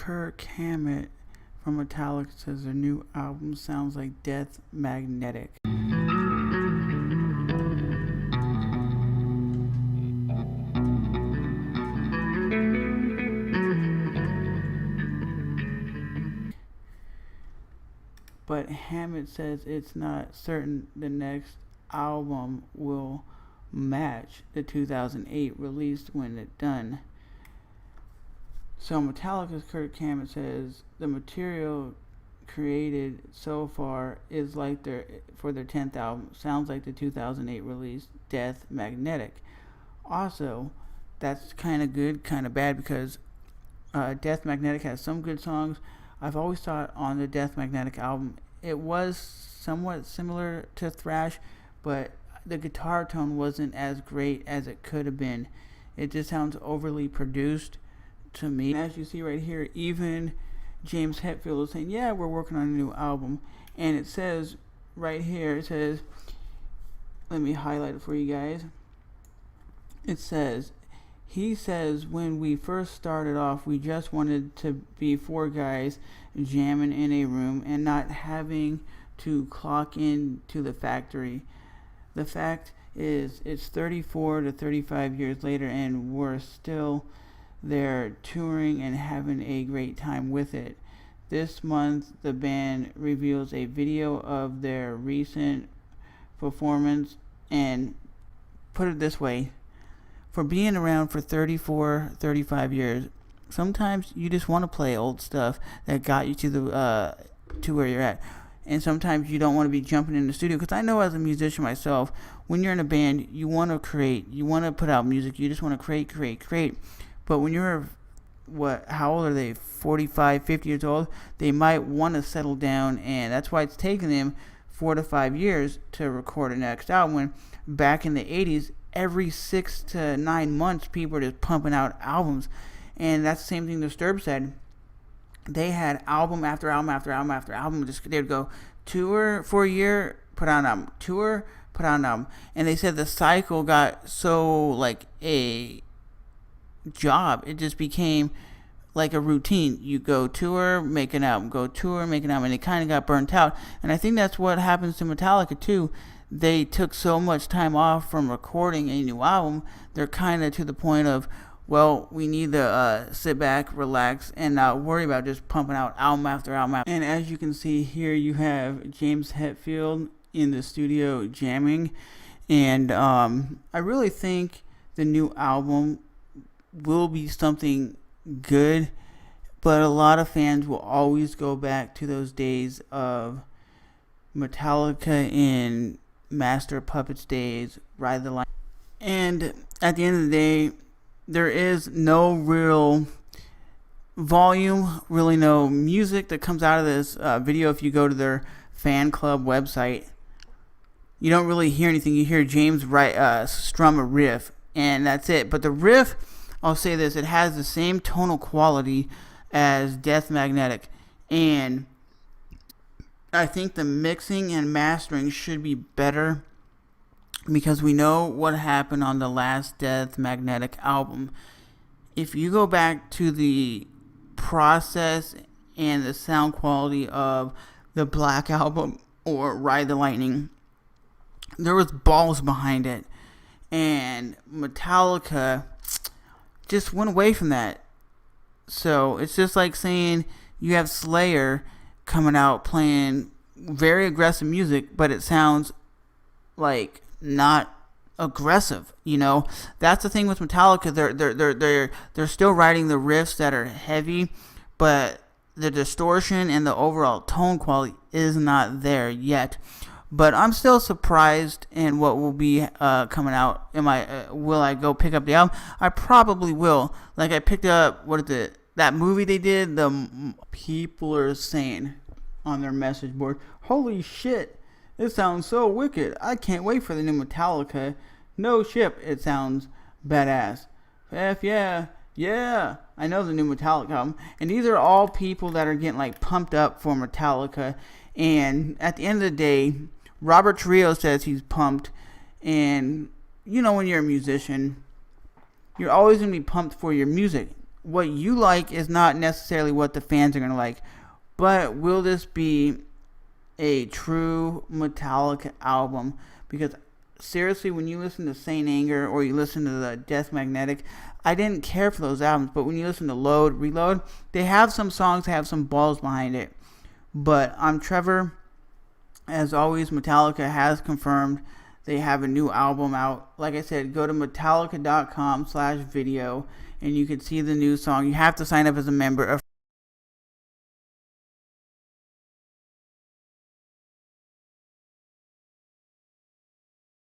Kirk Hammett from Metallica says their new album sounds like Death Magnetic. But Hammett says it's not certain the next album will match the 2008 release when it's done. So Metallica's Kirk Hammett says the material created so far is like their 10th album sounds like the 2008 release Death Magnetic. Also, that's kind of good, kind of bad, because Death Magnetic has some good songs. I've always thought on the Death Magnetic album it was somewhat similar to thrash, but the guitar tone wasn't as great as it could have been. It just sounds overly produced to me. And as you see right here, even James Hetfield is saying, yeah, we're working on a new album. And it says right here, it says, let me highlight it for you guys. It says, he says, when we first started off, we just wanted to be four guys jamming in a room and not having to clock in to the factory. The fact is, it's 34 to 35 years later, and we're still there touring and having a great time with it. This month, the band reveals a video of their recent performance, and put it this way, for being around for 34, 35 years, sometimes you just want to play old stuff that got you to where you're at. And sometimes you don't want to be jumping in the studio, because I know as a musician myself, when you're in a band, you want to create, you want to put out music, you just want to create. But when you're, how old are they, 45, 50 years old, they might want to settle down, and that's why it's taken them 4 to 5 years to record a next album. When back in the 80s, every 6 to 9 months, people were just pumping out albums. And that's the same thing Disturbed said. They had album after album after album after album. They would go tour for a year, put out an album, tour, put out an album. And they said the cycle got so like a job. It just became like a routine. You go tour, make an album, go tour, make an album. And it kind of got burnt out. And I think that's what happens to Metallica too. They took so much time off from recording a new album. They're kind of to the point of, well, we need to sit back, relax, and not worry about just pumping out album after album. And as you can see here, you have James Hetfield in the studio jamming. And I really think the new album will be something good. But a lot of fans will always go back to those days of Metallica in Master of Puppets days, Ride the Line. And at the end of the day, there is no real volume, really no music that comes out of this video. If you go to their fan club website, you don't really hear anything. You hear James strum a riff, and that's it. But the riff, I'll say this, it has the same tonal quality as Death Magnetic. And I think the mixing and mastering should be better, because we know what happened on the last Death Magnetic album. If you go back to the process and the sound quality of the Black Album or Ride the Lightning, there was balls behind it. And Metallica just went away from that. So it's just like saying you have Slayer coming out playing very aggressive music, but it sounds like not aggressive, you know. That's the thing with Metallica. They're still writing the riffs that are heavy, but the distortion and the overall tone quality is not there yet. But I'm still surprised in what will be coming out. Will I go pick up the album? I probably will. Like I picked up that movie they did. The people are saying on their message board, "Holy shit! It sounds so wicked. I can't wait for the new Metallica. No shit, it sounds badass." F yeah. Yeah. I know the new Metallica album. And these are all people that are getting like pumped up for Metallica. And at the end of the day, Robert Trujillo says he's pumped. And you know, when you're a musician, you're always going to be pumped for your music. what you like is not necessarily what the fans are going to like. But will this be a true Metallica album? Because seriously, when you listen to Saint Anger or you listen to the Death Magnetic, I didn't care for those albums. But when you listen to Load, Reload, they have some songs that have some balls behind it. But I'm Trevor. As always, Metallica has confirmed they have a new album out. Like I said, go to Metallica.com/video and you can see the new song. You have to sign up as a member.